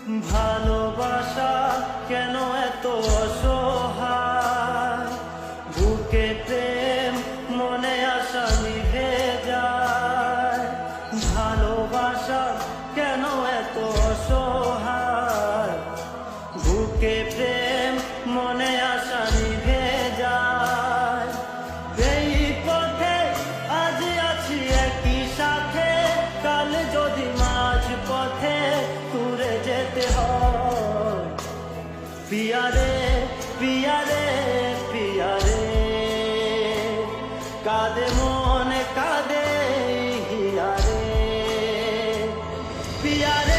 ভালোবাসা কেন এত অসহায়, বুকে প্রেম মনে আশা নিভে যায়। ভালোবাসা কেন এত অসহায়, বুকে প্রেম মনে আশা নিভে যায়। এই পথে আজ আছি একই সাথে, কাল যদি মাঝ পথে ঘুরে যেতে হয়। পিয়ারে পিয়ারে পিয়ারে, কাঁদে মনে কাঁদে হিয়ারে। পিয়ারে